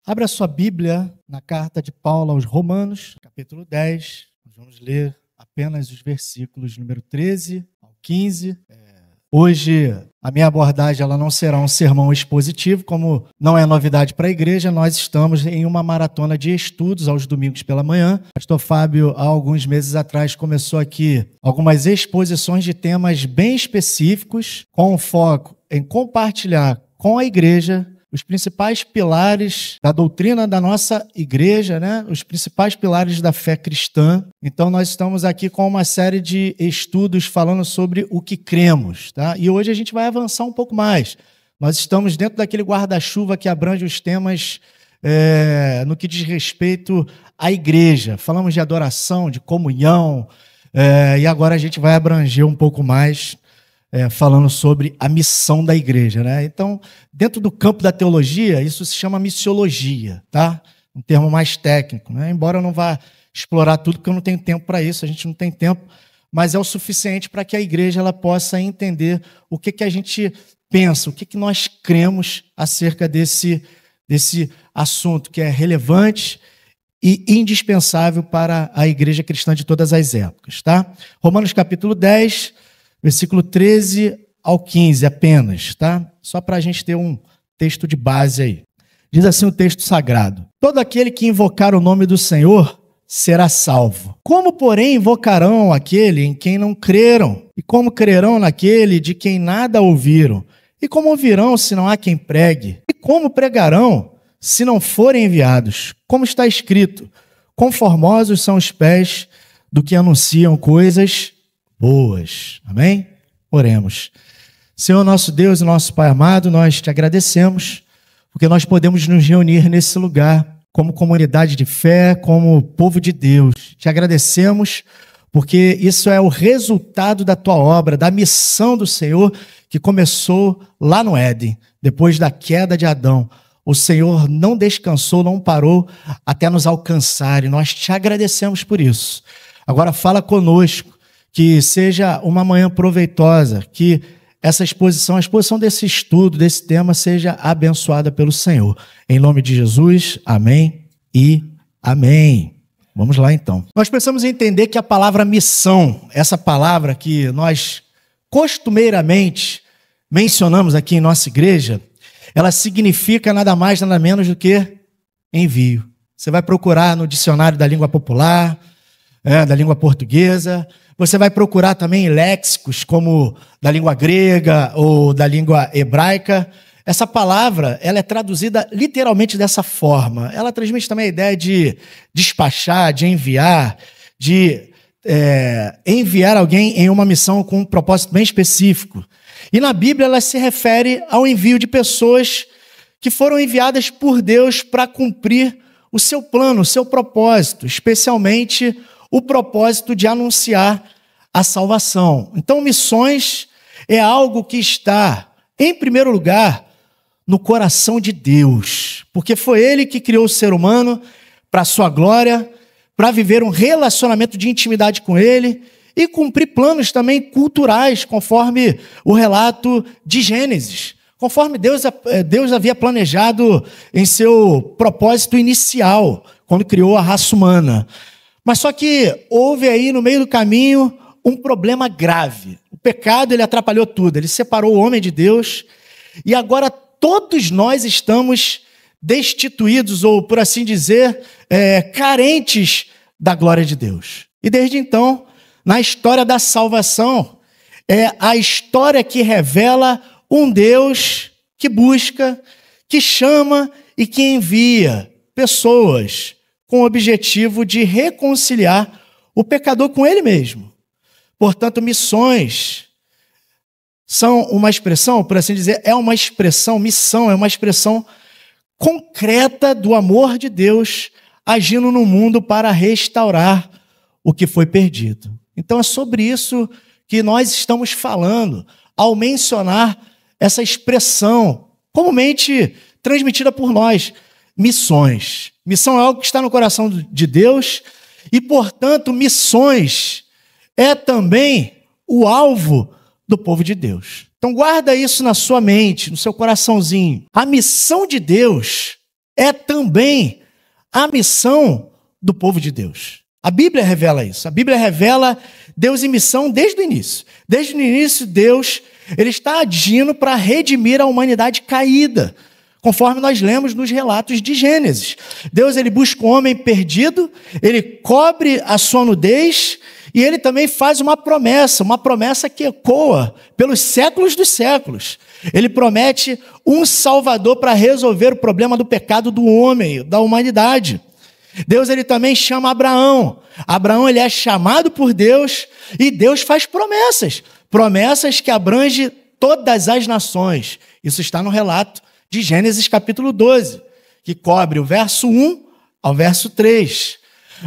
Abra sua Bíblia na carta de Paulo aos Romanos, capítulo 10. Nós vamos ler apenas os versículos número 13 ao 15. Hoje, a minha abordagem ela não será um sermão expositivo, como não é novidade para a igreja. Nós estamos em uma maratona de estudos aos domingos pela manhã. O pastor Fábio, há alguns meses atrás, começou aqui algumas exposições de temas bem específicos, com foco em compartilhar com a igreja os principais pilares da doutrina da nossa igreja, né? Os principais pilares da fé cristã. Então, nós estamos aqui com uma série de estudos falando sobre o que cremos, tá? E hoje a gente vai avançar um pouco mais. Nós estamos dentro daquele guarda-chuva que abrange os temas no que diz respeito à igreja. Falamos de adoração, de comunhão, e agora a gente vai abranger um pouco mais falando sobre a missão da igreja, né? Então, dentro do campo da teologia, isso se chama missiologia, tá? Um termo mais técnico, né? Embora eu não vá explorar tudo, porque eu não tenho tempo para isso, a gente não tem tempo, mas é o suficiente para que a igreja ela possa entender o que a gente pensa, o que nós cremos acerca desse assunto que é relevante e indispensável para a igreja cristã de todas as épocas, tá? Romanos capítulo 10, versículo 13 ao 15 apenas, tá? Só para a gente ter um texto de base aí. Diz assim o texto sagrado: todo aquele que invocar o nome do Senhor será salvo. Como, porém, invocarão aquele em quem não creram? E como crerão naquele de quem nada ouviram? E como ouvirão se não há quem pregue? E como pregarão se não forem enviados? Como está escrito: quão formosos são os pés do que anunciam coisas boas. Amém? Oremos. Senhor nosso Deus e nosso Pai amado, nós te agradecemos porque nós podemos nos reunir nesse lugar como comunidade de fé, como povo de Deus. Te agradecemos porque isso é o resultado da tua obra, da missão do Senhor que começou lá no Éden, depois da queda de Adão. O Senhor não descansou, não parou até nos alcançar e nós te agradecemos por isso. Agora fala conosco, que seja uma manhã proveitosa, que essa exposição, a exposição desse estudo, desse tema, seja abençoada pelo Senhor. Em nome de Jesus, amém e amém. Vamos lá, então. Nós precisamos entender que a palavra missão, essa palavra que nós costumeiramente mencionamos aqui em nossa igreja, ela significa nada mais, nada menos do que envio. Você vai procurar no dicionário da língua popular, da língua portuguesa. Você vai procurar também léxicos como da língua grega ou da língua hebraica. Essa palavra ela é traduzida literalmente dessa forma. Ela transmite também a ideia de despachar, de enviar, de enviar alguém em uma missão com um propósito bem específico. E na Bíblia ela se refere ao envio de pessoas que foram enviadas por Deus para cumprir o seu plano, o seu propósito, especialmente o propósito de anunciar a salvação. Então, missões é algo que está, em primeiro lugar, no coração de Deus, porque foi Ele que criou o ser humano para a sua glória, para viver um relacionamento de intimidade com Ele e cumprir planos também culturais, conforme o relato de Gênesis, conforme Deus havia planejado em seu propósito inicial, quando criou a raça humana. Mas só que houve aí no meio do caminho um problema grave. O pecado ele atrapalhou tudo, ele separou o homem de Deus e agora todos nós estamos destituídos ou, por assim dizer, carentes da glória de Deus. E desde então, na história da salvação, é a história que revela um Deus que busca, que chama e que envia pessoas com o objetivo de reconciliar o pecador com ele mesmo. Portanto, missões são uma expressão, por assim dizer, missão é uma expressão concreta do amor de Deus agindo no mundo para restaurar o que foi perdido. Então é sobre isso que nós estamos falando ao mencionar essa expressão comumente transmitida por nós, missões. Missão é algo que está no coração de Deus e, portanto, missões é também o alvo do povo de Deus. Então guarda isso na sua mente, no seu coraçãozinho. A missão de Deus é também a missão do povo de Deus. A Bíblia revela isso. A Bíblia revela Deus em missão desde o início. Desde o início, Deus ele está agindo para redimir a humanidade caída, conforme nós lemos nos relatos de Gênesis. Deus ele busca o homem perdido, ele cobre a sua nudez e ele também faz uma promessa que ecoa pelos séculos dos séculos. Ele promete um Salvador para resolver o problema do pecado do homem, da humanidade. Deus ele também chama Abraão. Abraão ele é chamado por Deus e Deus faz promessas que abrangem todas as nações. Isso está no relato de Gênesis capítulo 12, que cobre o verso 1 ao verso 3.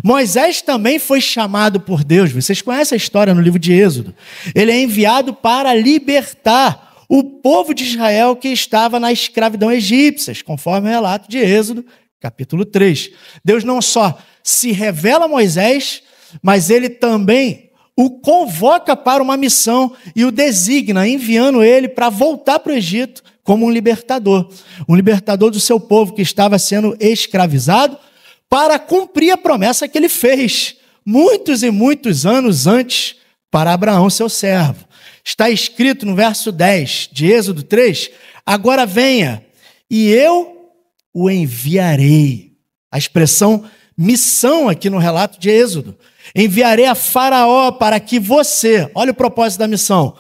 Moisés também foi chamado por Deus. Vocês conhecem a história no livro de Êxodo. Ele é enviado para libertar o povo de Israel que estava na escravidão egípcia, conforme o relato de Êxodo capítulo 3. Deus não só se revela a Moisés, mas ele também o convoca para uma missão e o designa, enviando ele para voltar para o Egito como um libertador do seu povo que estava sendo escravizado, para cumprir a promessa que ele fez muitos e muitos anos antes para Abraão, seu servo. Está escrito no verso 10 de Êxodo 3, agora venha e eu o enviarei. A expressão missão aqui no relato de Êxodo. Enviarei a Faraó para que você, olha o propósito da missão,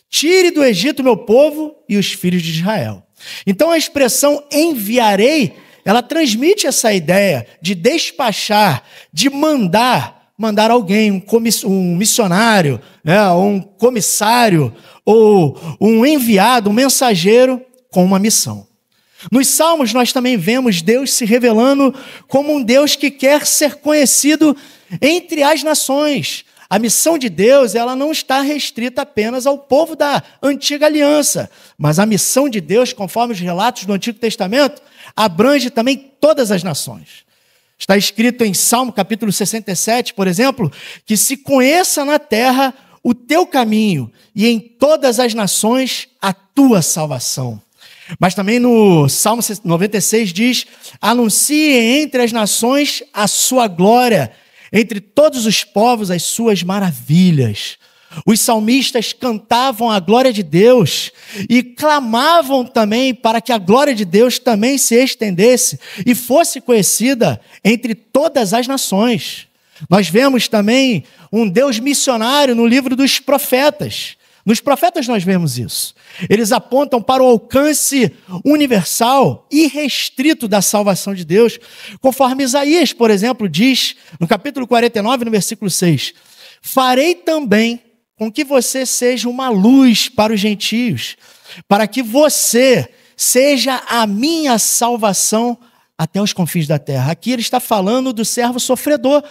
tire do Egito meu povo e os filhos de Israel. Então a expressão enviarei, ela transmite essa ideia de despachar, de mandar alguém, um missionário, um comissário, ou um enviado, um mensageiro com uma missão. Nos Salmos nós também vemos Deus se revelando como um Deus que quer ser conhecido entre as nações. A missão de Deus ela não está restrita apenas ao povo da antiga aliança, mas a missão de Deus, conforme os relatos do Antigo Testamento, abrange também todas as nações. Está escrito em Salmo capítulo 67, por exemplo, que se conheça na terra o teu caminho e em todas as nações a tua salvação. Mas também no Salmo 96 diz, anuncie entre as nações a sua glória, entre todos os povos as suas maravilhas. Os salmistas cantavam a glória de Deus e clamavam também para que a glória de Deus também se estendesse e fosse conhecida entre todas as nações. Nós vemos também um Deus missionário no livro dos profetas. Nos profetas nós vemos isso. Eles apontam para o alcance universal e restrito da salvação de Deus, conforme Isaías, por exemplo, diz no capítulo 49, no versículo 6, farei também com que você seja uma luz para os gentios, para que você seja a minha salvação até os confins da terra. Aqui ele está falando do servo sofredor,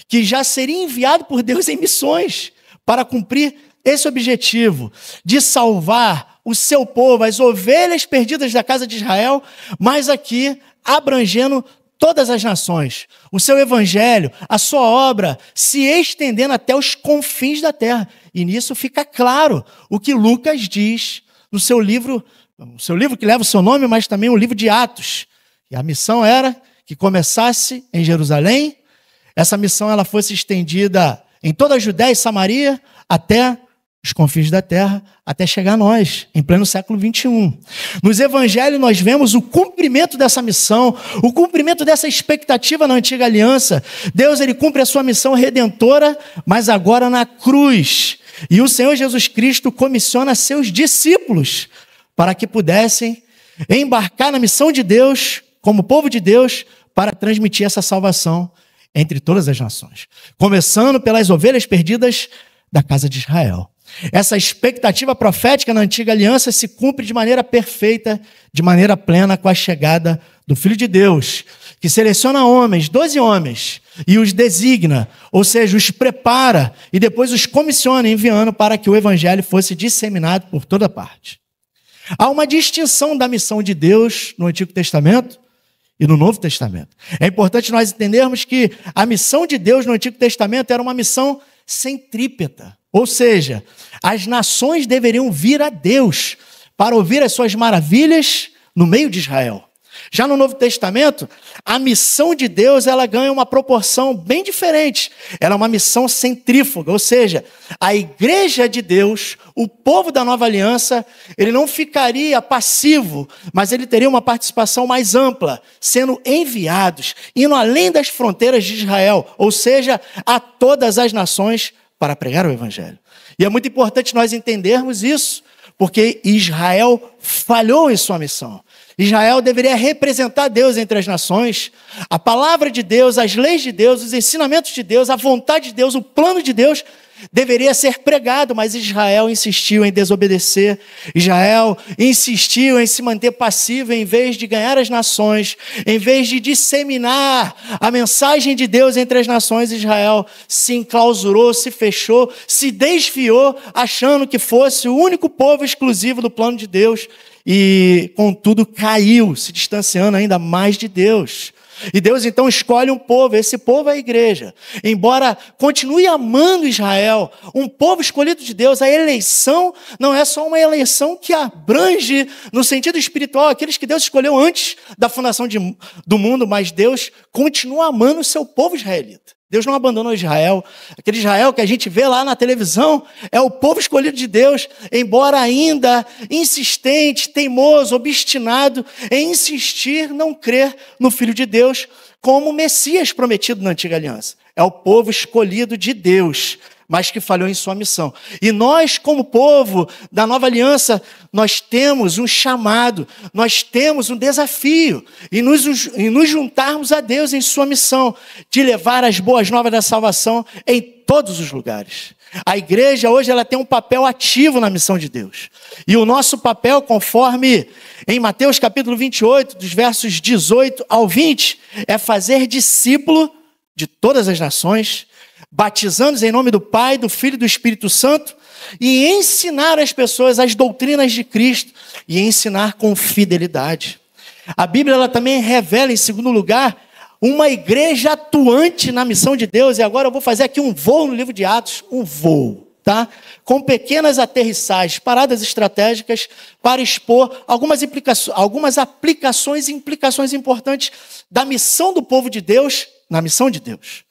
que já seria enviado por Deus em missões para cumprir esse objetivo de salvar o seu povo, as ovelhas perdidas da casa de Israel, mas aqui abrangendo todas as nações. O seu evangelho, a sua obra se estendendo até os confins da terra. E nisso fica claro o que Lucas diz no seu livro que leva o seu nome, mas também o livro de Atos. E a missão era que começasse em Jerusalém, essa missão ela fosse estendida em toda a Judéia e Samaria, até os confins da terra, até chegar a nós, em pleno século 21. Nos evangelhos nós vemos o cumprimento dessa missão, o cumprimento dessa expectativa na antiga aliança. Deus ele cumpre a sua missão redentora, mas agora na cruz. E o Senhor Jesus Cristo comissiona seus discípulos para que pudessem embarcar na missão de Deus, como povo de Deus, para transmitir essa salvação entre todas as nações. Começando pelas ovelhas perdidas da casa de Israel. Essa expectativa profética na antiga aliança se cumpre de maneira perfeita, de maneira plena com a chegada do Filho de Deus, que seleciona homens, 12 homens, e os designa, ou seja, os prepara e depois os comissiona, enviando para que o evangelho fosse disseminado por toda parte. Há uma distinção da missão de Deus no Antigo Testamento e no Novo Testamento. É importante nós entendermos que a missão de Deus no Antigo Testamento era uma missão centrípeta. Ou seja, as nações deveriam vir a Deus para ouvir as suas maravilhas no meio de Israel. Já no Novo Testamento, a missão de Deus ela ganha uma proporção bem diferente. Ela é uma missão centrífuga, ou seja, a igreja de Deus, o povo da nova aliança, ele não ficaria passivo, mas ele teria uma participação mais ampla, sendo enviados, indo além das fronteiras de Israel, ou seja, a todas as nações para pregar o evangelho. E é muito importante nós entendermos isso, porque Israel falhou em sua missão. Israel deveria representar Deus entre as nações. A palavra de Deus, as leis de Deus, os ensinamentos de Deus, a vontade de Deus, o plano de Deus deveria ser pregado, mas Israel insistiu em desobedecer. Israel insistiu em se manter passivo em vez de ganhar as nações, em vez de disseminar a mensagem de Deus entre as nações. Israel se enclausurou, se fechou, se desviou, achando que fosse o único povo exclusivo do plano de Deus e, contudo, caiu, se distanciando ainda mais de Deus. E Deus então escolhe um povo, esse povo é a igreja. Embora continue amando Israel, um povo escolhido de Deus, a eleição não é só uma eleição que abrange no sentido espiritual aqueles que Deus escolheu antes da fundação do mundo, mas Deus continua amando o seu povo israelita. Deus não abandonou Israel. Aquele Israel que a gente vê lá na televisão é o povo escolhido de Deus, embora ainda insistente, teimoso, obstinado em insistir, não crer no Filho de Deus como o Messias prometido na antiga aliança. É o povo escolhido de Deus, mas que falhou em sua missão. E nós, como povo da nova aliança, nós temos um chamado, nós temos um desafio, e nos juntarmos a Deus em sua missão, de levar as boas novas da salvação em todos os lugares. A igreja hoje ela tem um papel ativo na missão de Deus. E o nosso papel, conforme em Mateus capítulo 28, dos versos 18 ao 20, é fazer discípulo de todas as nações, batizando-os em nome do Pai, do Filho e do Espírito Santo, e ensinar as pessoas as doutrinas de Cristo, e ensinar com fidelidade. A Bíblia ela também revela, em segundo lugar, uma igreja atuante na missão de Deus, e agora eu vou fazer aqui um voo no livro de Atos, um voo, tá? Com pequenas aterrissagens, paradas estratégicas, para expor algumas aplicações e implicações importantes da missão do povo de Deus na missão de Deus.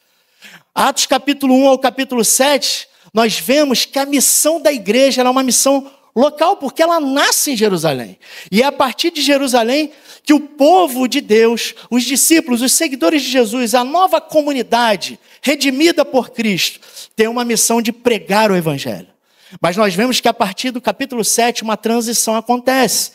Atos capítulo 1 ao capítulo 7, nós vemos que a missão da igreja é uma missão local, porque ela nasce em Jerusalém. E é a partir de Jerusalém que o povo de Deus, os discípulos, os seguidores de Jesus, a nova comunidade redimida por Cristo, tem uma missão de pregar o evangelho. Mas nós vemos que a partir do capítulo 7 uma transição acontece.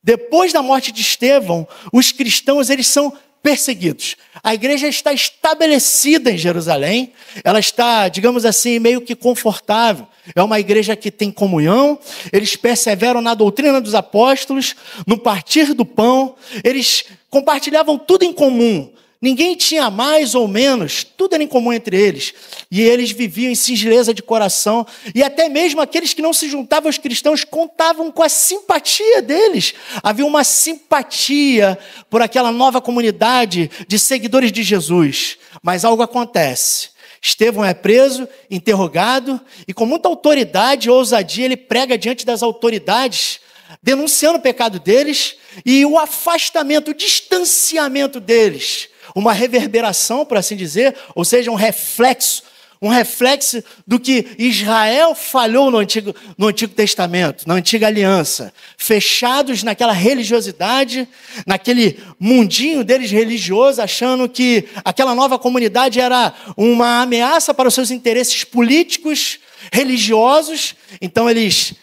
Depois da morte de Estevão, os cristãos eles são perseguidos. A igreja está estabelecida em Jerusalém, ela está, digamos assim, meio que confortável. É uma igreja que tem comunhão, eles perseveram na doutrina dos apóstolos, no partir do pão, eles compartilhavam tudo em comum. Ninguém tinha mais ou menos, tudo era em comum entre eles. E eles viviam em singeleza de coração. E até mesmo aqueles que não se juntavam aos cristãos contavam com a simpatia deles. Havia uma simpatia por aquela nova comunidade de seguidores de Jesus. Mas algo acontece. Estevão é preso, interrogado, e com muita autoridade e ousadia ele prega diante das autoridades, denunciando o pecado deles e o afastamento, o distanciamento deles. Uma reverberação, por assim dizer, ou seja, um reflexo do que Israel falhou no Antigo Testamento, na Antiga Aliança, fechados naquela religiosidade, naquele mundinho deles religioso, achando que aquela nova comunidade era uma ameaça para os seus interesses políticos, religiosos. Então eles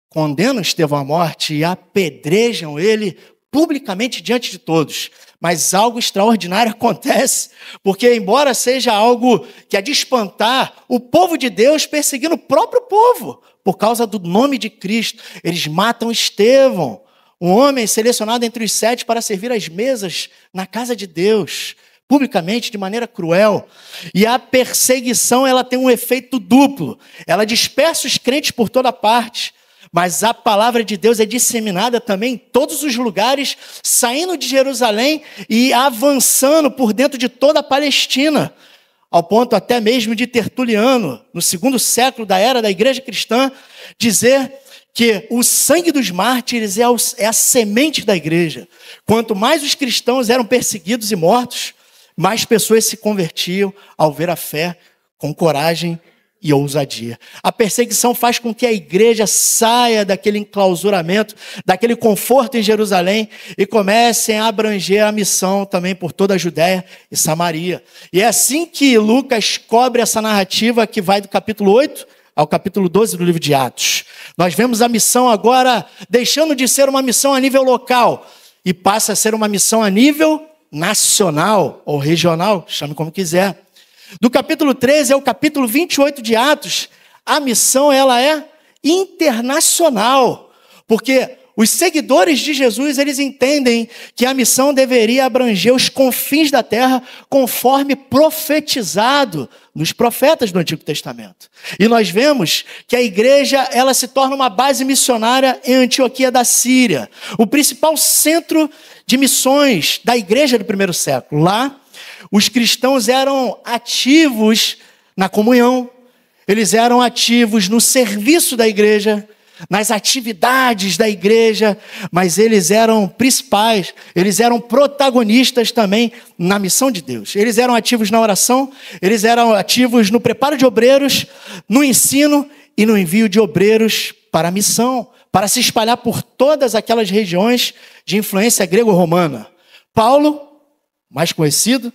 condenam Estevão à morte e apedrejam ele publicamente diante de todos. Mas algo extraordinário acontece, porque embora seja algo que é de espantar, o povo de Deus perseguindo o próprio povo, por causa do nome de Cristo, eles matam Estevão, um homem selecionado entre os 7 para servir às mesas na casa de Deus, publicamente, de maneira cruel. E a perseguição ela tem um efeito duplo, ela dispersa os crentes por toda parte, mas a palavra de Deus é disseminada também em todos os lugares, saindo de Jerusalém e avançando por dentro de toda a Palestina, ao ponto até mesmo de Tertuliano, no 2º século da era da igreja cristã, dizer que o sangue dos mártires é a semente da igreja. Quanto mais os cristãos eram perseguidos e mortos, mais pessoas se convertiam ao ver a fé com coragem e ousadia. A perseguição faz com que a igreja saia daquele enclausuramento, daquele conforto em Jerusalém e comecem a abranger a missão também por toda a Judéia e Samaria. E é assim que Lucas cobre essa narrativa que vai do capítulo 8 ao capítulo 12 do livro de Atos. Nós vemos a missão agora deixando de ser uma missão a nível local e passa a ser uma missão a nível nacional ou regional, chame como quiser. Do capítulo 13 ao capítulo 28 de Atos, a missão ela é internacional, porque os seguidores de Jesus, eles entendem que a missão deveria abranger os confins da terra conforme profetizado nos profetas do Antigo Testamento. E nós vemos que a igreja ela se torna uma base missionária em Antioquia da Síria, o principal centro de missões da igreja do primeiro século. Lá, os cristãos eram ativos na comunhão, eles eram ativos no serviço da igreja, nas atividades da igreja, mas eles eram principais, eles eram protagonistas também na missão de Deus. Eles eram ativos na oração, eles eram ativos no preparo de obreiros, no ensino e no envio de obreiros para a missão, para se espalhar por todas aquelas regiões de influência grego-romana. Paulo, mais conhecido,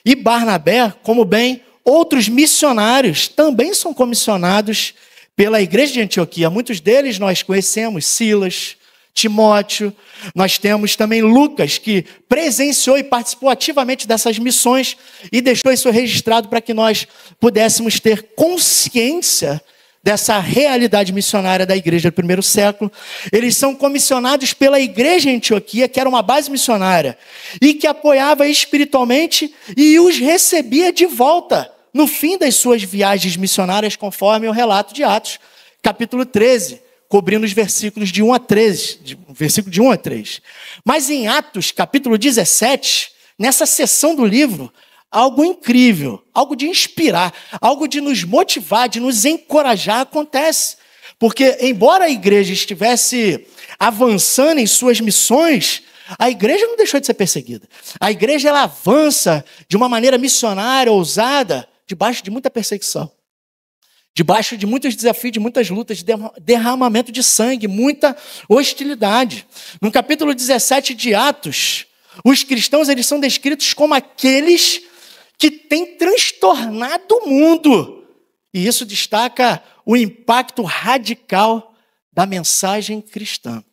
e Barnabé, como bem outros missionários, também são comissionados pela igreja de Antioquia. Muitos deles nós conhecemos, Silas, Timóteo. Nós temos também Lucas, que presenciou e participou ativamente dessas missões e deixou isso registrado para que nós pudéssemos ter consciência dessa realidade missionária da igreja do primeiro século. Eles são comissionados pela igreja em Antioquia, que era uma base missionária, e que apoiava espiritualmente e os recebia de volta no fim das suas viagens missionárias, conforme o relato de Atos, capítulo 13, cobrindo os versículos de 1 a 13, versículo de 1 a 3. Mas em Atos, capítulo 17, nessa seção do livro, algo incrível, algo de inspirar, algo de nos motivar, de nos encorajar acontece. Porque, embora a igreja estivesse avançando em suas missões, a igreja não deixou de ser perseguida. A igreja ela avança de uma maneira missionária, ousada, debaixo de muita perseguição, debaixo de muitos desafios, de muitas lutas, de derramamento de sangue, muita hostilidade. No capítulo 17 de Atos, os cristãos eles são descritos como aqueles que têm transtornado o mundo. E isso destaca o impacto radical da mensagem cristã.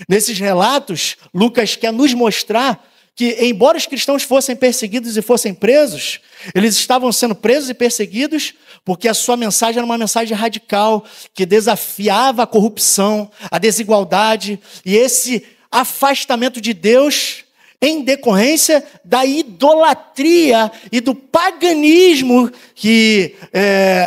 Nesses relatos, Lucas quer nos mostrar que, embora os cristãos fossem perseguidos e fossem presos, eles estavam sendo presos e perseguidos porque a sua mensagem era uma mensagem radical, que desafiava a corrupção, a desigualdade e esse afastamento de Deus em decorrência da idolatria e do paganismo que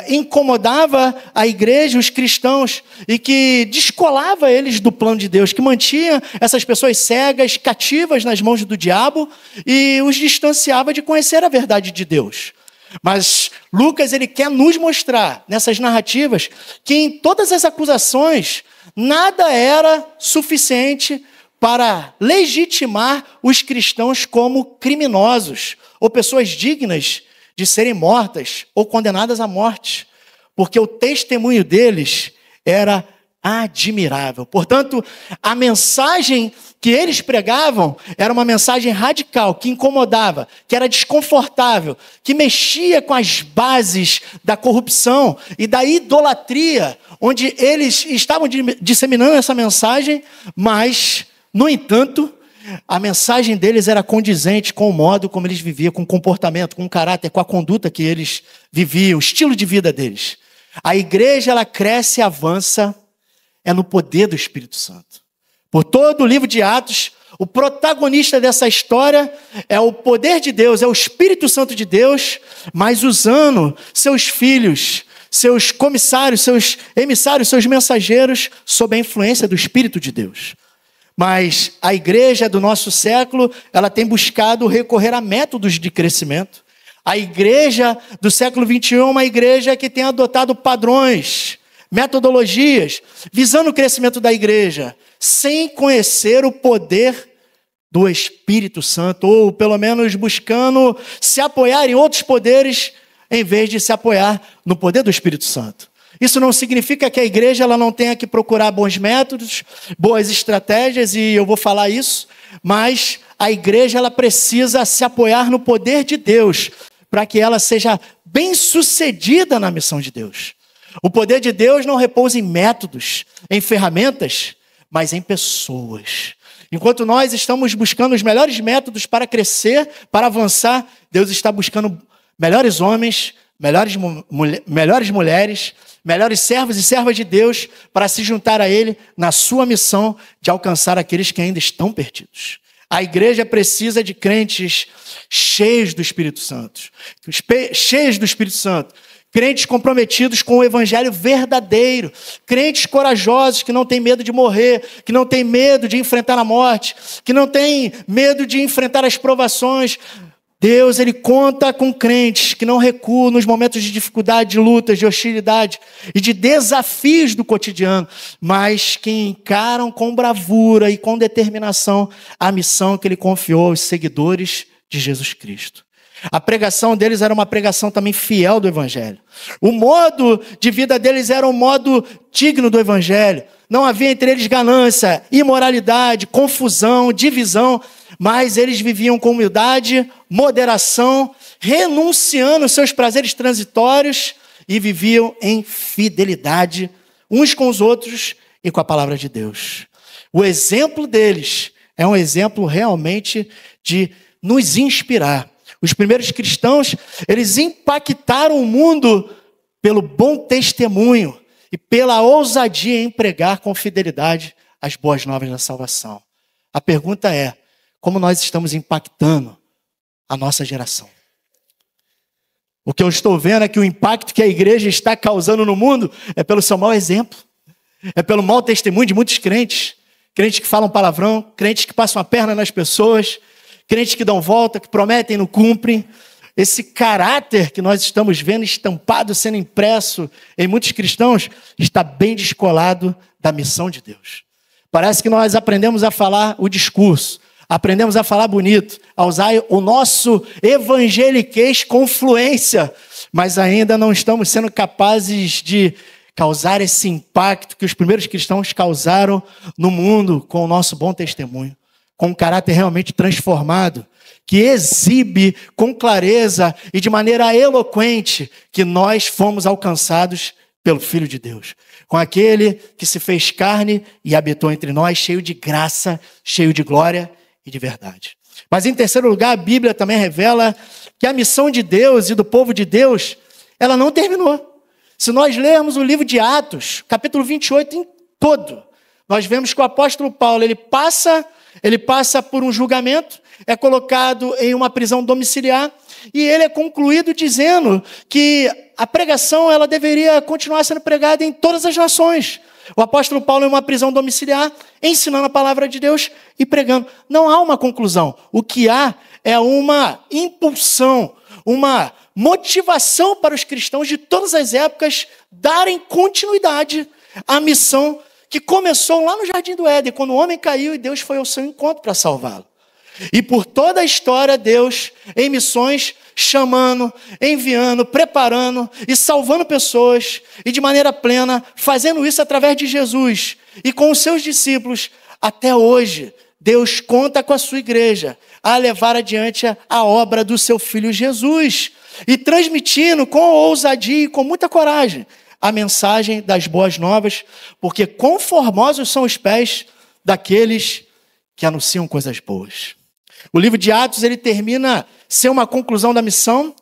incomodava a igreja, os cristãos, e que descolava eles do plano de Deus, que mantinha essas pessoas cegas, cativas nas mãos do diabo e os distanciava de conhecer a verdade de Deus. Mas Lucas ele quer nos mostrar nessas narrativas que em todas as acusações nada era suficiente para legitimar os cristãos como criminosos ou pessoas dignas de serem mortas ou condenadas à morte, porque o testemunho deles era admirável. Portanto, a mensagem que eles pregavam era uma mensagem radical, que incomodava, que era desconfortável, que mexia com as bases da corrupção e da idolatria, onde eles estavam disseminando essa mensagem, mas no entanto, a mensagem deles era condizente com o modo como eles viviam, com o comportamento, com o caráter, com a conduta que eles viviam, o estilo de vida deles. A igreja, ela cresce e avança, no poder do Espírito Santo. Por todo o livro de Atos, o protagonista dessa história é o poder de Deus, é o Espírito Santo de Deus, mas usando seus filhos, seus comissários, seus emissários, seus mensageiros, sob a influência do Espírito de Deus. Mas a igreja do nosso século, ela tem buscado recorrer a métodos de crescimento. A igreja do século XXI é uma igreja que tem adotado padrões metodologias, visando o crescimento da igreja, sem conhecer o poder do Espírito Santo, ou pelo menos buscando se apoiar em outros poderes, em vez de se apoiar no poder do Espírito Santo. Isso não significa que a igreja ela não tenha que procurar bons métodos, boas estratégias, e eu vou falar isso, mas a igreja ela precisa se apoiar no poder de Deus, para que ela seja bem-sucedida na missão de Deus. O poder de Deus não repousa em métodos, em ferramentas, mas em pessoas. Enquanto nós estamos buscando os melhores métodos para crescer, para avançar, Deus está buscando melhores homens, melhores mulheres, melhores servos e servas de Deus para se juntar a Ele na sua missão de alcançar aqueles que ainda estão perdidos. A igreja precisa de crentes cheios do Espírito Santo, crentes comprometidos com o evangelho verdadeiro, crentes corajosos que não têm medo de morrer, que não têm medo de enfrentar a morte, que não têm medo de enfrentar as provações. Deus, Ele conta com crentes que não recuam nos momentos de dificuldade, de lutas, de hostilidade e de desafios do cotidiano, mas que encaram com bravura e com determinação a missão que Ele confiou aos seguidores de Jesus Cristo. A pregação deles era uma pregação também fiel do Evangelho. O modo de vida deles era um modo digno do Evangelho. Não havia entre eles ganância, imoralidade, confusão, divisão, mas eles viviam com humildade, moderação, renunciando seus prazeres transitórios e viviam em fidelidade uns com os outros e com a palavra de Deus. O exemplo deles é um exemplo realmente de nos inspirar. Os primeiros cristãos, eles impactaram o mundo pelo bom testemunho e pela ousadia em pregar com fidelidade as boas novas da salvação. A pergunta é, como nós estamos impactando a nossa geração? O que eu estou vendo é que o impacto que a igreja está causando no mundo é pelo seu mau exemplo, é pelo mau testemunho de muitos crentes, crentes que falam palavrão, crentes que passam a perna nas pessoas, crentes que dão volta, que prometem e não cumprem. Esse caráter que nós estamos vendo estampado, sendo impresso em muitos cristãos, está bem descolado da missão de Deus. Parece que nós aprendemos a falar o discurso, aprendemos a falar bonito, a usar o nosso evangeliquez com fluência, mas ainda não estamos sendo capazes de causar esse impacto que os primeiros cristãos causaram no mundo com o nosso bom testemunho, com um caráter realmente transformado, que exibe com clareza e de maneira eloquente que nós fomos alcançados pelo Filho de Deus, com aquele que se fez carne e habitou entre nós, cheio de graça, cheio de glória e de verdade. Mas em terceiro lugar, a Bíblia também revela que a missão de Deus e do povo de Deus, ela não terminou. Se nós lermos o livro de Atos, capítulo 28 em todo, nós vemos que o apóstolo Paulo, ele passa por um julgamento, é colocado em uma prisão domiciliar e ele é concluído dizendo que a pregação ela deveria continuar sendo pregada em todas as nações. O apóstolo Paulo em uma prisão domiciliar, ensinando a palavra de Deus e pregando. Não há uma conclusão. O que há é uma impulsão, uma motivação para os cristãos de todas as épocas darem continuidade à missão que começou lá no Jardim do Éden, quando o homem caiu e Deus foi ao seu encontro para salvá-lo. E por toda a história, Deus, em missões, chamando, enviando, preparando e salvando pessoas, e de maneira plena, fazendo isso através de Jesus e com os seus discípulos. Até hoje, Deus conta com a sua igreja a levar adiante a obra do seu Filho Jesus, e transmitindo com ousadia e com muita coragem a mensagem das boas novas, porque quão formosos são os pés daqueles que anunciam coisas boas. O livro de Atos, ele termina sem uma conclusão da missão,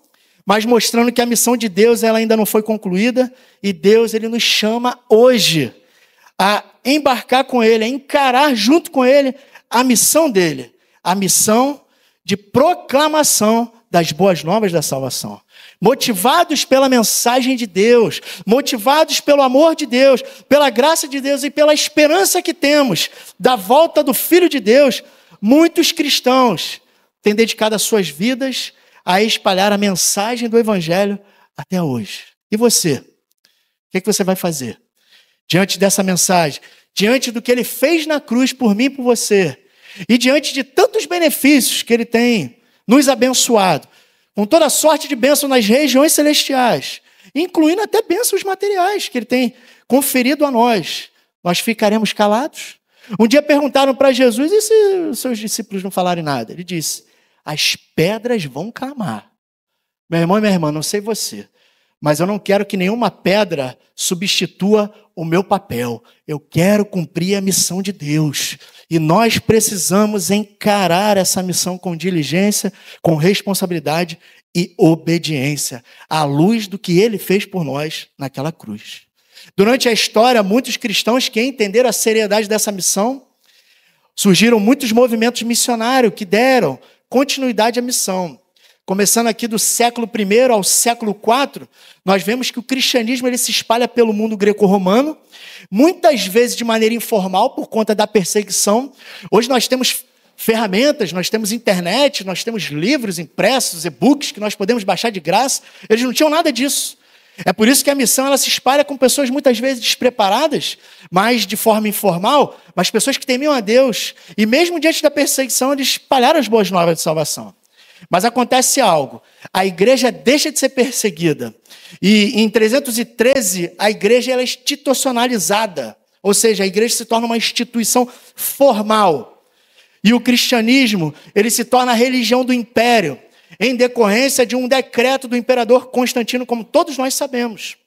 mas mostrando que a missão de Deus ela ainda não foi concluída, e Deus ele nos chama hoje a embarcar com Ele, a encarar junto com Ele a missão dele, a missão de proclamação das boas novas da salvação. Motivados pela mensagem de Deus, motivados pelo amor de Deus, pela graça de Deus e pela esperança que temos da volta do Filho de Deus, muitos cristãos têm dedicado as suas vidas a espalhar a mensagem do Evangelho até hoje. E você? O que você vai fazer? diante dessa mensagem, diante do que ele fez na cruz por mim e por você, e diante de tantos benefícios que ele tem nos abençoado, com toda sorte de bênção nas regiões celestiais, incluindo até bênçãos materiais que ele tem conferido a nós, nós ficaremos calados? Um dia perguntaram para Jesus, e se os seus discípulos não falarem nada? Ele disse, as pedras vão clamar. Meu irmão e minha irmã, não sei você, mas eu não quero que nenhuma pedra substitua o meu papel. Eu quero cumprir a missão de Deus. E nós precisamos encarar essa missão com diligência, com responsabilidade e obediência, à luz do que ele fez por nós naquela cruz. Durante a história, muitos cristãos que entenderam a seriedade dessa missão, surgiram muitos movimentos missionários que deram continuidade à missão. Começando aqui do século I ao século IV, nós vemos que o cristianismo ele se espalha pelo mundo greco-romano, muitas vezes de maneira informal por conta da perseguição. Hoje nós temos ferramentas, nós temos internet, nós temos livros impressos, e-books que nós podemos baixar de graça. Eles não tinham nada disso. É por isso que a missão ela se espalha com pessoas muitas vezes despreparadas, mas de forma informal, mas pessoas que temiam a Deus. E mesmo diante da perseguição, eles espalharam as boas novas de salvação. Mas acontece algo, a igreja deixa de ser perseguida. E em 313, a igreja ela é institucionalizada, ou seja, a igreja se torna uma instituição formal. E o cristianismo ele se torna a religião do império, em decorrência de um decreto do imperador Constantino, como todos nós sabemos.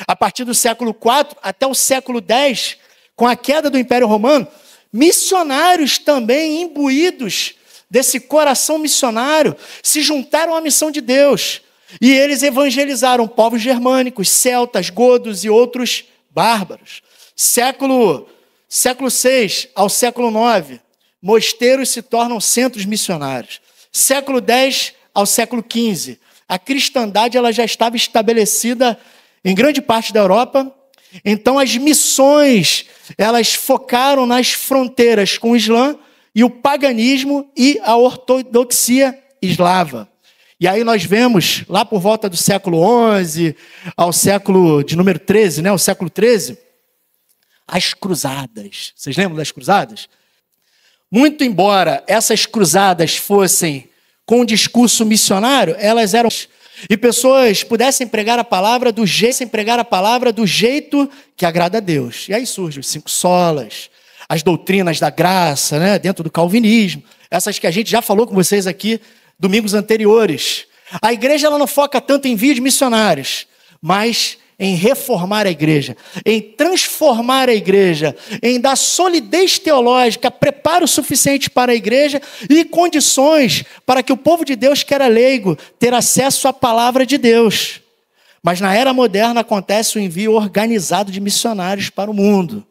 A partir do século IV até o século X, com a queda do Império Romano, missionários também imbuídos desse coração missionário se juntaram à missão de Deus. E eles evangelizaram povos germânicos, celtas, godos e outros bárbaros. Século VI ao século IX, mosteiros se tornam centros missionários. Século X ao século XV, a cristandade ela já estava estabelecida em grande parte da Europa. Então as missões elas focaram nas fronteiras com o Islã e o paganismo e a ortodoxia eslava. E aí nós vemos, lá por volta do século XI ao século de número 13, né, o século XIII, as cruzadas. Vocês lembram das cruzadas? Muito embora essas cruzadas fossem com um discurso missionário, elas eram... E pessoas pudessem pregar a palavra do jeito que agrada a Deus. E aí surgem os 5 solas, as doutrinas da graça, né, dentro do calvinismo, essas que a gente já falou com vocês aqui domingos anteriores. A igreja ela não foca tanto em envio de missionários, mas em reformar a igreja, em transformar a igreja, em dar solidez teológica, preparo suficiente para a igreja e condições para que o povo de Deus que era leigo ter acesso à palavra de Deus. Mas na era moderna acontece o envio organizado de missionários para o mundo,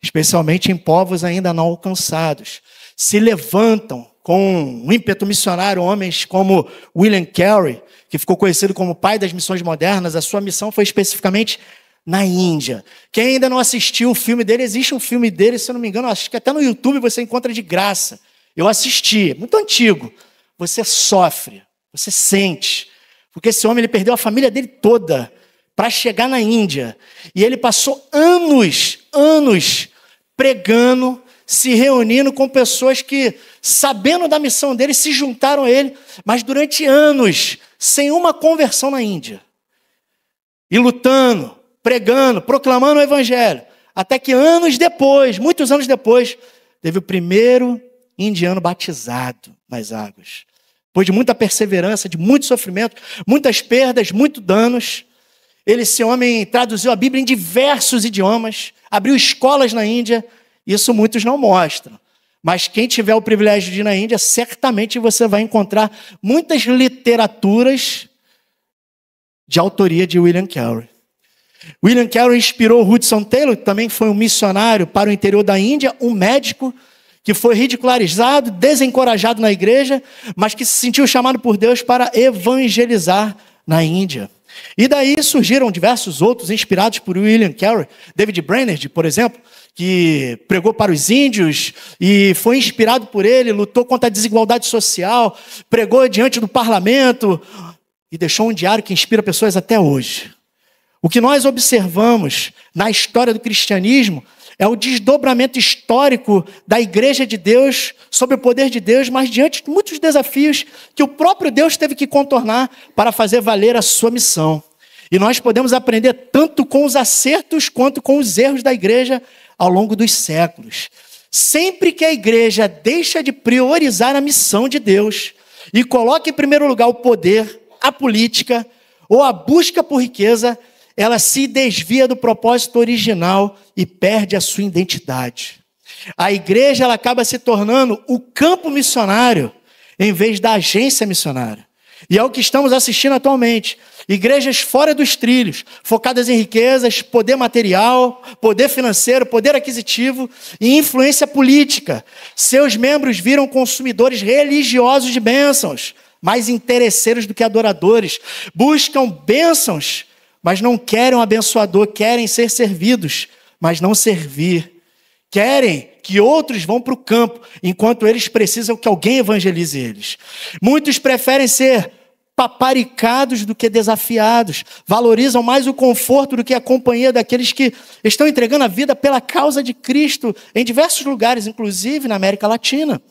especialmente em povos ainda não alcançados. Se levantam com um ímpeto missionário homens como William Carey, que ficou conhecido como pai das missões modernas. A sua missão foi especificamente na Índia. Quem ainda não assistiu o filme dele, existe um filme dele, se eu não me engano, acho que até no YouTube você encontra de graça. Eu assisti, muito antigo. Você sofre, você sente, porque esse homem ele perdeu a família dele toda para chegar na Índia. E ele passou anos pregando, se reunindo com pessoas que, sabendo da missão dele, se juntaram a ele, mas durante anos, sem uma conversão na Índia. E lutando, pregando, proclamando o evangelho. Até que anos depois, muitos anos depois, teve o primeiro indiano batizado nas águas. Depois de muita perseverança, de muito sofrimento, muitas perdas, muitos danos, esse homem traduziu a Bíblia em diversos idiomas, abriu escolas na Índia. Isso muitos não mostram. Mas quem tiver o privilégio de ir na Índia, certamente você vai encontrar muitas literaturas de autoria de William Carey. William Carey inspirou Hudson Taylor, que também foi um missionário para o interior da Índia, um médico que foi ridicularizado, desencorajado na igreja, mas que se sentiu chamado por Deus para evangelizar na Índia. E daí surgiram diversos outros inspirados por William Carey. David Brainerd, por exemplo, que pregou para os índios e foi inspirado por ele, lutou contra a desigualdade social, pregou diante do parlamento e deixou um diário que inspira pessoas até hoje. O que nós observamos na história do cristianismo é o desdobramento histórico da Igreja de Deus sobre o poder de Deus, mas diante de muitos desafios que o próprio Deus teve que contornar para fazer valer a sua missão. E nós podemos aprender tanto com os acertos quanto com os erros da igreja ao longo dos séculos. Sempre que a igreja deixa de priorizar a missão de Deus e coloca em primeiro lugar o poder, a política ou a busca por riqueza, ela se desvia do propósito original e perde a sua identidade. A igreja ela acaba se tornando o campo missionário em vez da agência missionária. E é o que estamos assistindo atualmente. Igrejas fora dos trilhos, focadas em riquezas, poder material, poder financeiro, poder aquisitivo e influência política. Seus membros viram consumidores religiosos de bênçãos, mais interesseiros do que adoradores. Buscam bênçãos, mas não querem um abençoador, querem ser servidos, mas não servir. Querem que outros vão para o campo, enquanto eles precisam que alguém evangelize eles. Muitos preferem ser paparicados do que desafiados. Valorizam mais o conforto do que a companhia daqueles que estão entregando a vida pela causa de Cristo em diversos lugares, inclusive na América Latina.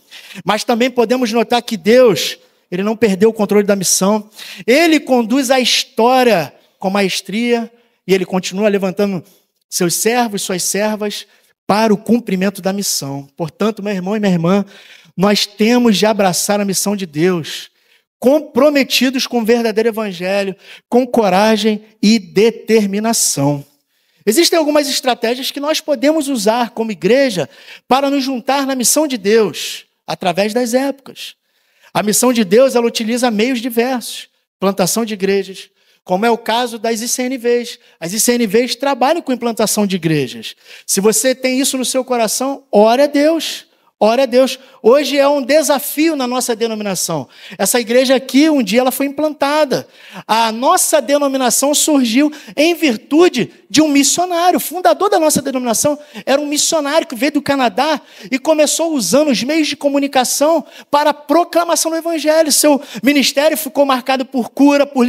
Mas também podemos notar que Deus, Ele não perdeu o controle da missão. Ele conduz a história com maestria e Ele continua levantando seus servos, suas servas, para o cumprimento da missão. Portanto, meu irmão e minha irmã, nós temos de abraçar a missão de Deus, comprometidos com o verdadeiro evangelho, com coragem e determinação. Existem algumas estratégias que nós podemos usar como igreja para nos juntar na missão de Deus, através das épocas. A missão de Deus, ela utiliza meios diversos, plantação de igrejas, como é o caso das ICNVs. As ICNVs trabalham com implantação de igrejas. Se você tem isso no seu coração, ore a Deus. Ore a Deus. Hoje é um desafio na nossa denominação. Essa igreja aqui, um dia ela foi implantada. A nossa denominação surgiu em virtude de um missionário. O fundador da nossa denominação era um missionário que veio do Canadá e começou usando os meios de comunicação para a proclamação do evangelho. Seu ministério ficou marcado por cura, por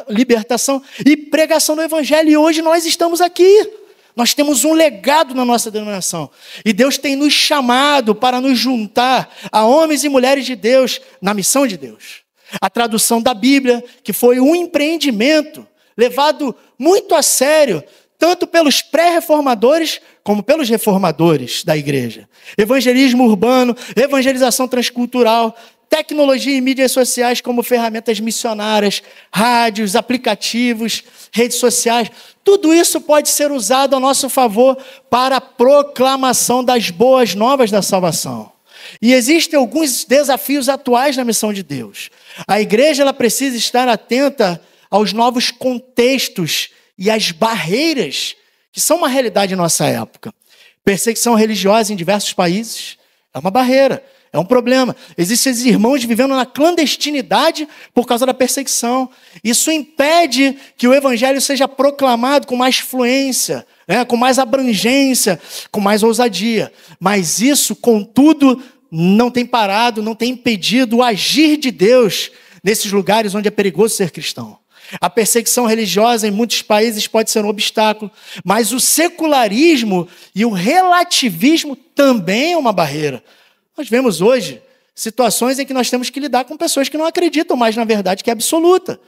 libertação e pregação do evangelho. E hoje nós estamos aqui. Nós temos um legado na nossa denominação. E Deus tem nos chamado para nos juntar a homens e mulheres de Deus na missão de Deus. A tradução da Bíblia, que foi um empreendimento levado muito a sério, tanto pelos pré-reformadores como pelos reformadores da igreja. Evangelismo urbano, evangelização transcultural, tecnologia e mídias sociais como ferramentas missionárias, rádios, aplicativos, redes sociais. Tudo isso pode ser usado a nosso favor para a proclamação das boas novas da salvação. E existem alguns desafios atuais na missão de Deus. A igreja ela precisa estar atenta aos novos contextos e às barreiras que são uma realidade em nossa época. Perseguição religiosa em diversos países é uma barreira. É um problema. Existem esses irmãos vivendo na clandestinidade por causa da perseguição. Isso impede que o evangelho seja proclamado com mais fluência, com mais abrangência, com mais ousadia. Mas isso, contudo, não tem parado, não tem impedido o agir de Deus nesses lugares onde é perigoso ser cristão. A perseguição religiosa em muitos países pode ser um obstáculo, mas o secularismo e o relativismo também é uma barreira. Nós vemos hoje situações em que nós temos que lidar com pessoas que não acreditam mais na verdade que é absoluta.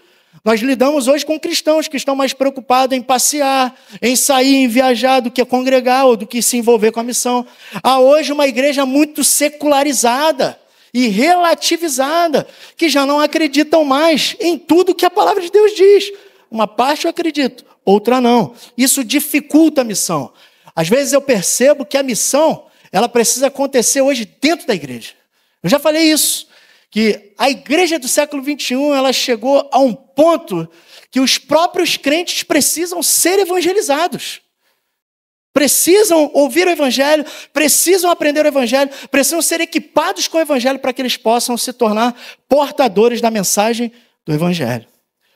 Nós lidamos hoje com cristãos que estão mais preocupados em passear, em sair, em viajar, do que congregar ou do que se envolver com a missão. Há hoje uma igreja muito secularizada e relativizada, que já não acreditam mais em tudo que a palavra de Deus diz. Uma parte eu acredito, outra não. Isso dificulta a missão. Às vezes eu percebo que a missão ela precisa acontecer hoje dentro da igreja. Eu já falei isso, que a igreja do século XXI, ela chegou a um ponto que os próprios crentes precisam ser evangelizados. Precisam ouvir o evangelho, precisam aprender o evangelho, precisam ser equipados com o evangelho para que eles possam se tornar portadores da mensagem do evangelho.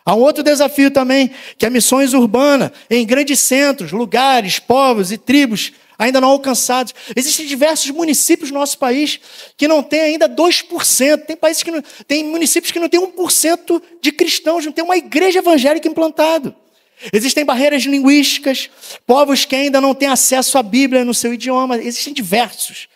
Há um outro desafio também, que é missões urbanas, em grandes centros, lugares, povos e tribos ainda não alcançados. Existem diversos municípios no nosso país que não têm ainda 2%. Tem municípios que não têm 1% de cristãos, não tem uma igreja evangélica implantada. Existem barreiras linguísticas, povos que ainda não têm acesso à Bíblia no seu idioma, existem diversos.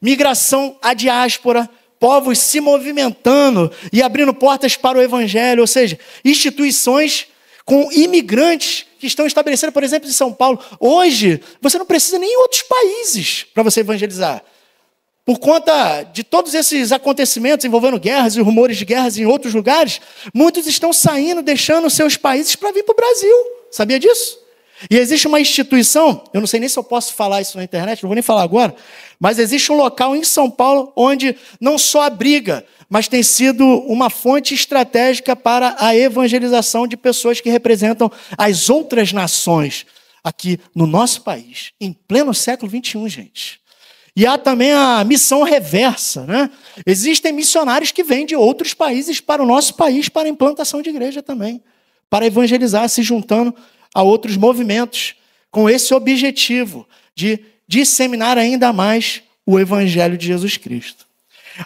Migração à diáspora, povos se movimentando e abrindo portas para o evangelho, ou seja, instituições com imigrantes que estão estabelecidas, por exemplo, em São Paulo. Hoje, você não precisa nem ir em outros países para você evangelizar. Por conta de todos esses acontecimentos envolvendo guerras e rumores de guerras em outros lugares, muitos estão saindo, deixando seus países para vir para o Brasil. Sabia disso? E existe uma instituição, eu não sei nem se eu posso falar isso na internet, não vou nem falar agora, mas existe um local em São Paulo onde não só abriga, mas tem sido uma fonte estratégica para a evangelização de pessoas que representam as outras nações aqui no nosso país, em pleno século XXI, gente. E há também a missão reversa, né? Existem missionários que vêm de outros países para o nosso país para a implantação de igreja também, para evangelizar, se juntando a outros movimentos, com esse objetivo de disseminar ainda mais o evangelho de Jesus Cristo.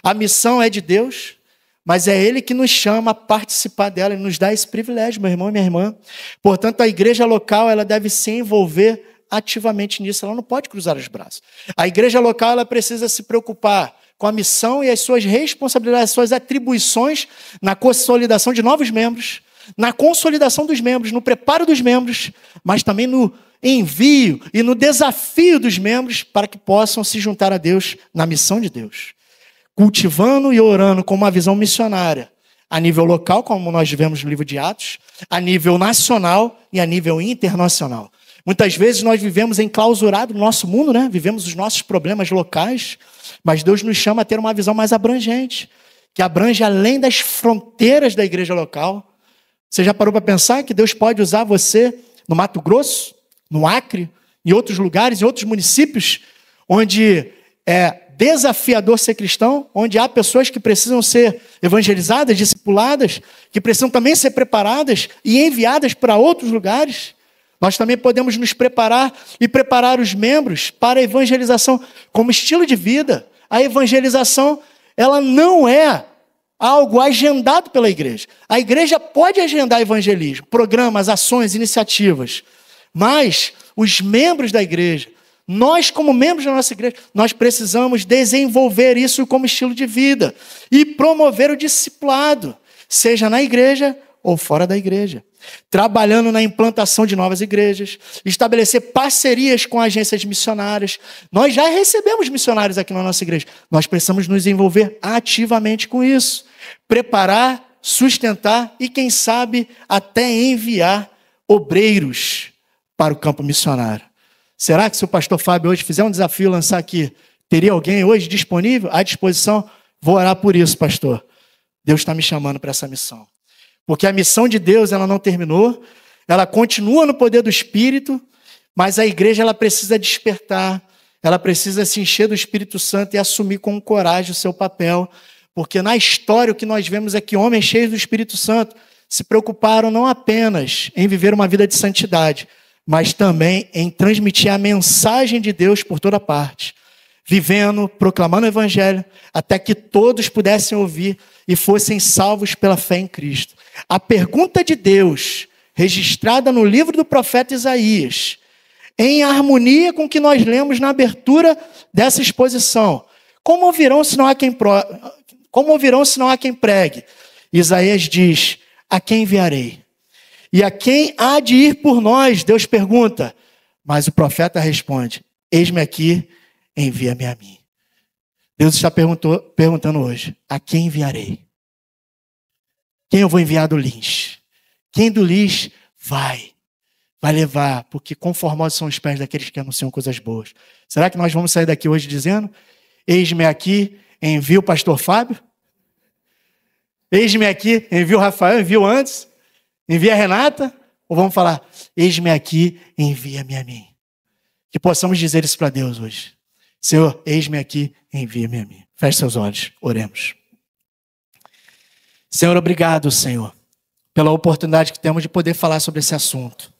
A missão é de Deus, mas é Ele que nos chama a participar dela e nos dá esse privilégio, meu irmão e minha irmã. Portanto, a igreja local ela deve se envolver ativamente nisso, ela não pode cruzar os braços. A igreja local ela precisa se preocupar com a missão e as suas responsabilidades, as suas atribuições na consolidação de novos membros, na consolidação dos membros, no preparo dos membros, mas também no envio e no desafio dos membros para que possam se juntar a Deus na missão de Deus. Cultivando e orando com uma visão missionária, a nível local, como nós vemos no livro de Atos, a nível nacional e a nível internacional. Muitas vezes nós vivemos enclausurado no nosso mundo, né? Vivemos os nossos problemas locais, mas Deus nos chama a ter uma visão mais abrangente, que abrange além das fronteiras da igreja local. Você já parou para pensar que Deus pode usar você no Mato Grosso, no Acre, em outros lugares, em outros municípios, onde é desafiador ser cristão, onde há pessoas que precisam ser evangelizadas, discipuladas, que precisam também ser preparadas e enviadas para outros lugares? Nós também podemos nos preparar e preparar os membros para a evangelização como estilo de vida. A evangelização, ela não é algo agendado pela igreja. A igreja pode agendar evangelismo, programas, ações, iniciativas, mas os membros da igreja, nós como membros da nossa igreja, nós precisamos desenvolver isso como estilo de vida e promover o discipulado, seja na igreja ou fora da igreja. Trabalhando na implantação de novas igrejas, estabelecer parcerias com agências missionárias. Nós já recebemos missionários aqui na nossa igreja. Nós precisamos nos envolver ativamente com isso. Preparar, sustentar e, quem sabe, até enviar obreiros para o campo missionário. Será que se o pastor Fábio hoje fizer um desafio, lançar aqui, teria alguém hoje disponível, à disposição? Vou orar por isso, pastor. Deus está me chamando para essa missão. Porque a missão de Deus ela não terminou, ela continua no poder do Espírito, mas a igreja ela precisa despertar, ela precisa se encher do Espírito Santo e assumir com coragem o seu papel, porque na história o que nós vemos é que homens cheios do Espírito Santo se preocuparam não apenas em viver uma vida de santidade, mas também em transmitir a mensagem de Deus por toda parte, vivendo, proclamando o Evangelho, até que todos pudessem ouvir e fossem salvos pela fé em Cristo. A pergunta de Deus, registrada no livro do profeta Isaías, em harmonia com o que nós lemos na abertura dessa exposição. Como ouvirão se não há quem pregue? Isaías diz, a quem enviarei? E a quem há de ir por nós? Deus pergunta. Mas o profeta responde, eis-me aqui, envia-me a mim. Deus está perguntando hoje, a quem enviarei? Quem eu vou enviar do Lins? Quem do Lins vai levar, porque conformosos são os pés daqueles que anunciam coisas boas. Será que nós vamos sair daqui hoje dizendo, eis-me aqui, envia o pastor Fábio? Eis-me aqui, envia o Rafael, envia o Anderson, envia a Renata? Ou vamos falar, eis-me aqui, envia-me a mim? Que possamos dizer isso para Deus hoje. Senhor, eis-me aqui, envia-me a mim. Feche seus olhos, oremos. Senhor, obrigado, Senhor, pela oportunidade que temos de poder falar sobre esse assunto.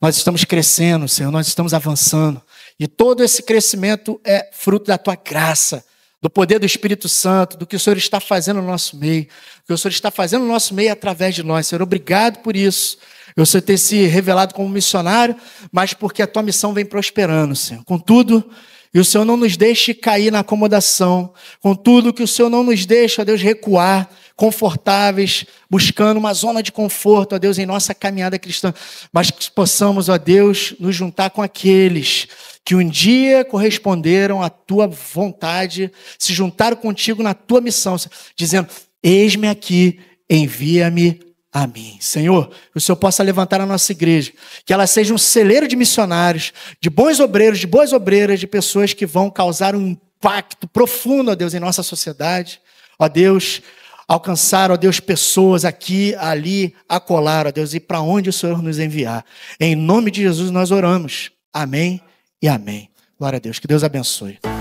Nós estamos crescendo, Senhor, nós estamos avançando. E todo esse crescimento é fruto da Tua graça, do poder do Espírito Santo, do que o Senhor está fazendo no nosso meio, do que o Senhor está fazendo no nosso meio através de nós. Senhor, obrigado por isso. Eu sei ter se revelado como missionário, mas porque a tua missão vem prosperando, Senhor. Contudo, e o Senhor não nos deixe cair na acomodação. Contudo, que o Senhor não nos deixe, ó Deus, recuar, confortáveis, buscando uma zona de conforto, ó Deus, em nossa caminhada cristã. Mas que possamos, ó Deus, nos juntar com aqueles que um dia corresponderam à tua vontade, se juntaram contigo na tua missão, dizendo, eis-me aqui, envia-me a mim. Senhor, que o Senhor possa levantar a nossa igreja, que ela seja um celeiro de missionários, de bons obreiros, de boas obreiras, de pessoas que vão causar um impacto profundo, ó Deus, em nossa sociedade. Ó Deus, alcançar, ó Deus, pessoas aqui, ali, acolá, ó Deus, e para onde o Senhor nos enviar. Em nome de Jesus nós oramos. Amém e amém. Glória a Deus. Que Deus abençoe.